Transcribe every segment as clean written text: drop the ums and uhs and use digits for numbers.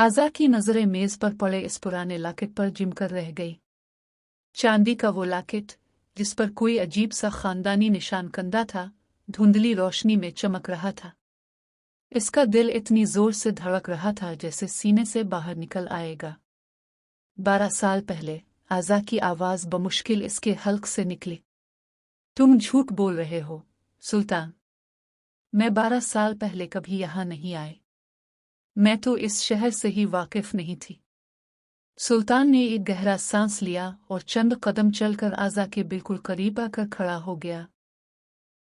आज़ा की नज़रें मेज़ पर पड़े इस पुराने लॉकेट पर जिमकर रह गई। चांदी का वो लॉकेट, जिस पर कोई अजीब सा खानदानी निशान कंदा था, धुंधली रोशनी में चमक रहा था। इसका दिल इतनी जोर से धड़क रहा था जैसे सीने से बाहर निकल आएगा। 12 साल पहले आज़ा की आवाज़ बमुश्किल इसके हल्क से निकली। तुम झूठ बोल रहे हो सुल्तान। मैं 12 साल पहले कभी यहाँ नहीं आए। मैं तो इस शहर से ही वाकिफ नहीं थी। सुल्तान ने एक गहरा सांस लिया और चंद कदम चलकर आज़ा के बिल्कुल करीब आकर खड़ा हो गया।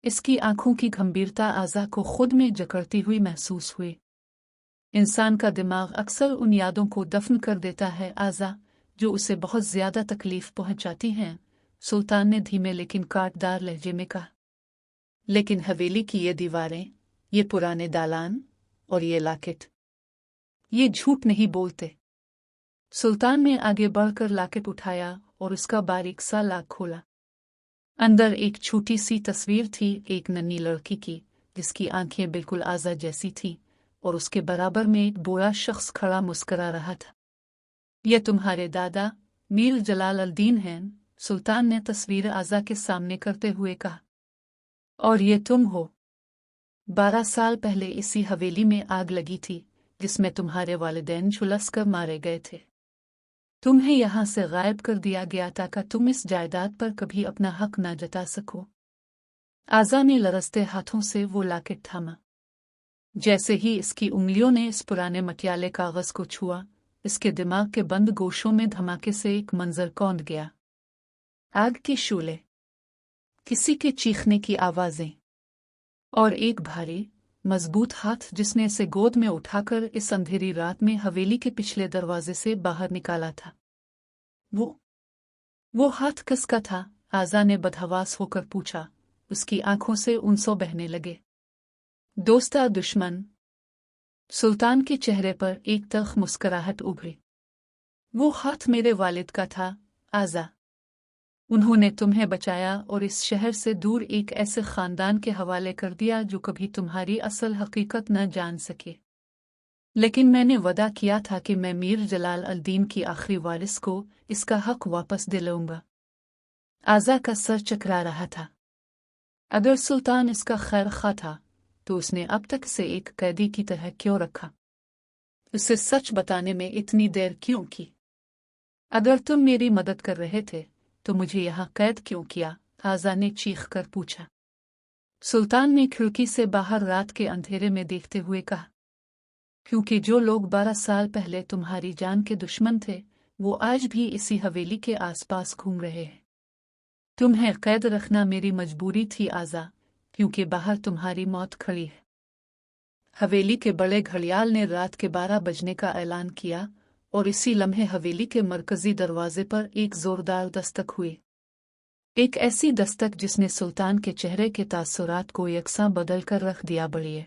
इसकी आंखों की गंभीरता आज़ा को खुद में जकड़ती हुई महसूस हुई। इंसान का दिमाग अक्सर उन यादों को दफन कर देता है आज़ा, जो उसे बहुत ज्यादा तकलीफ पहुंचाती हैं, सुल्तान ने धीमे लेकिन काटदार लहजे में कहा। लेकिन हवेली की ये दीवारें, ये पुराने दालान और ये लॉकेट, ये झूठ नहीं बोलते। सुल्तान ने आगे बढ़कर लॉकेट उठाया और उसका बारीक सा लॉक खोला। अंदर एक छोटी सी तस्वीर थी, एक नन्ही लड़की की, जिसकी आंखें बिल्कुल आज़ा जैसी थीं और उसके बराबर में एक बूढ़ा शख्स खड़ा मुस्करा रहा था। यह तुम्हारे दादा मीर जलाल अल-दीन हैं, सुल्तान ने तस्वीर आज़ा के सामने करते हुए कहा। और ये तुम हो। 12 साल पहले इसी हवेली में आग लगी थी, जिसमें तुम्हारे वालिदैन झुलस कर मारे गए थे। तुम्हें यहाँ से गायब कर दिया गया ताकि तुम इस जायदाद पर कभी अपना हक न जता सको। आज़ा ने लरसते हाथों से वो लॉकेट थामा। जैसे ही इसकी उंगलियों ने इस पुराने मटियाले कागज को छुआ, इसके दिमाग के बंद गोशों में धमाके से एक मंजर कौंध गया। आग की शूलें, किसी के चीखने की आवाजें और एक भारी मजबूत हाथ जिसने इसे गोद में उठाकर इस अंधेरी रात में हवेली के पिछले दरवाजे से बाहर निकाला था। वो हाथ किसका था? आज़ा ने बदहवास होकर पूछा। उसकी आंखों से आंसू बहने लगे। दोस्ता दुश्मन? सुल्तान के चेहरे पर एक तल्ख मुस्कुराहट उभरी। वो हाथ मेरे वालिद का था आज़ा। उन्होंने तुम्हें बचाया और इस शहर से दूर एक ऐसे खानदान के हवाले कर दिया जो कभी तुम्हारी असल हकीकत न जान सके। लेकिन मैंने वादा किया था कि मैं मीर जलाल अल-दीन की आखिरी वारिस को इसका हक वापस दिलाऊंगा। आज़ा का सर चकरा रहा था। अगर सुल्तान इसका खैर खा था, तो उसने अब तक से एक कैदी की तरह क्यों रखा? उसे सच बताने में इतनी देर क्यों की? अगर तुम मेरी मदद कर रहे थे, तो मुझे यहाँ कैद क्यों किया? आज़ा ने चीख कर पूछा। सुल्तान ने खिड़की से बाहर रात के अंधेरे में देखते हुए कहा। क्योंकि जो लोग 12 साल पहले तुम्हारी जान के दुश्मन थे, वो आज भी इसी हवेली के आसपास घूम रहे हैं। तुम्हें कैद रखना मेरी मजबूरी थी आज़ा, क्योंकि बाहर तुम्हारी मौत खड़ी है। हवेली के बड़े घड़ियाल ने रात के 12 बजने का ऐलान किया और इसी लम्हे हवेली के मरकजी दरवाजे पर एक जोरदार दस्तक हुई। एक ऐसी दस्तक जिसने सुल्तान के चेहरे के तासुरात को यकसां बदल कर रख दिया। बढ़िए